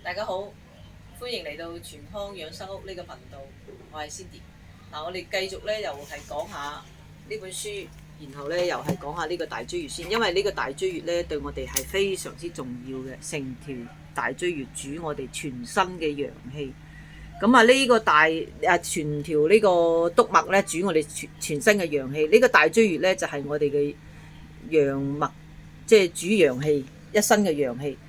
大家好，歡迎嚟到全康養生屋呢個頻道，我係 Cindy。我哋繼續咧又係講下呢本書，然後咧又係講下呢個大椎穴先，因為呢個大椎穴咧對我哋係非常之重要嘅，成條大椎穴主我哋全身嘅陽氣。咁啊呢個全條呢個督脈咧主我哋全身嘅陽氣，呢個大椎穴咧就係我哋嘅陽脈，即係主陽氣，一身嘅陽氣。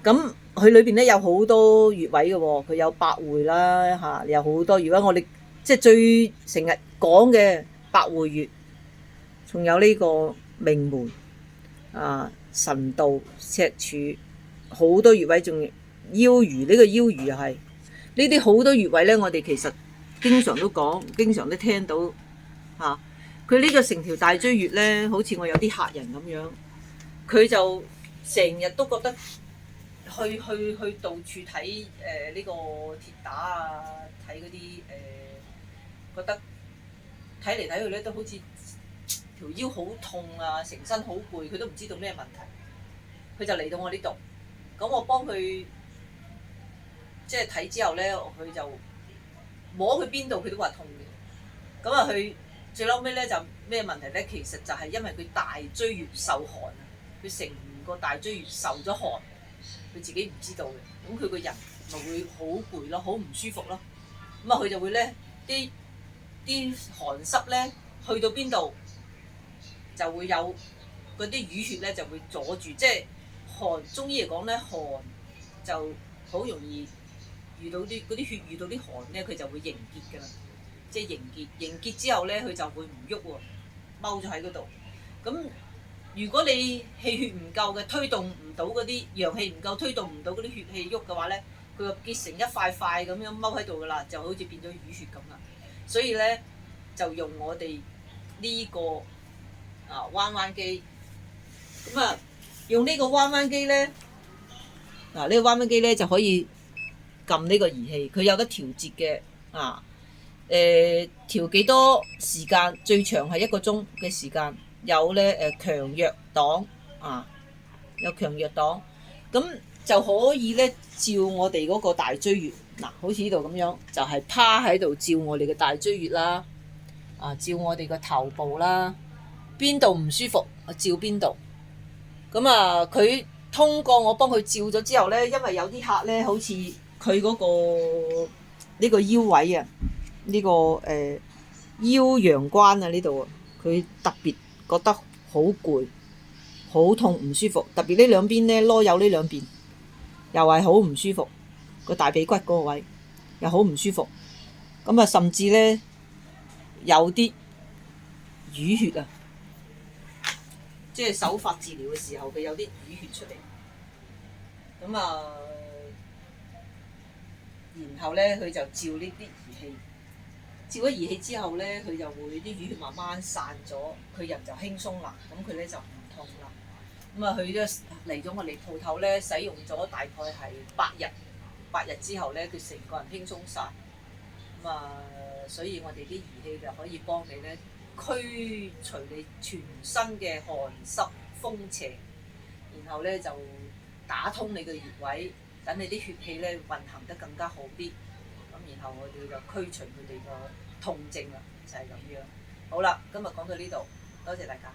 咁佢裏邊咧有好多穴位嘅喎，佢有百會啦嚇，有好多穴位。我哋即係最成日講嘅百會穴，仲有呢個命門啊、神道、赤柱，好多穴位，仲腰俞，呢個腰俞又係呢啲好多穴位咧。我哋其實經常都講，經常都聽到嚇。佢呢個成條大椎穴咧，好似我有啲客人咁樣，佢就成日都覺得去到處睇呢個鐵打啊，睇嗰啲覺得睇嚟睇去咧都好似條腰好痛啊，成身好攰，佢都唔知道咩問題，佢就嚟到我呢度，咁我幫佢即係睇之後咧，佢就摸佢邊度佢都話痛嘅，咁啊佢最嬲尾咧就咩問題咧？其實就係因為佢大椎穴受寒啊，佢成個大椎穴受咗寒，佢自己唔知道嘅，咁佢個人咪會好攰咯，好唔舒服咯，咁啊佢就會咧啲寒濕咧去到邊度就會有嗰啲淤血咧就會阻住，即係寒中醫嚟講咧，寒就好容易遇到啲血遇到啲寒咧，佢就會凝結㗎啦，即係凝結之後咧，佢就會唔喐喎，踎咗喺嗰度。咁如果你氣血唔夠嘅，推動唔到嗰啲陽氣唔夠，推動唔到嗰啲血氣喐嘅話咧，佢就結成一塊塊咁樣踎喺度㗎啦，就好似變咗淤血咁啦。所以咧就用我哋呢個彎彎機，咁啊用呢個彎彎機咧，呢個彎彎機咧就可以撳呢個儀器，佢有得調節嘅調幾多時間，最長係1個鐘嘅時間，有咧強弱檔有強弱檔，咁就可以咧照我哋嗰個大椎穴，好似呢度咁樣，就係趴喺度照我哋嘅大椎穴啦，照我哋個頭部啦，邊度唔舒服照邊度，咁佢通過我幫佢照咗之後咧，因為有啲客咧好似佢嗰個呢個腰位啊。呢個腰陽關啊，呢度啊，佢特別覺得好攰、好痛唔舒服，特別呢兩邊咧，囉柚呢兩邊又係好唔舒服，個大髀骨嗰個位又好唔舒服，咁啊甚至咧有啲淤血啊，即係手法治療嘅時候佢有啲淤血出嚟，咁然後咧佢就照呢啲儀器。照咗儀器之後咧，佢就會啲淤血慢慢散咗，佢人就輕鬆啦，咁佢咧就唔痛啦。佢咧嚟咗我哋鋪頭咧，使用咗大概係8日之後咧，佢成個人輕鬆晒。所以我哋啲儀器就可以幫你咧驅除你全身嘅寒濕風邪，然後咧就打通你嘅穴位，等你啲血氣咧運行得更加好啲。然後我哋就驅除佢哋個痛症啦，就係咁樣。好啦，今日講到呢度，多謝大家。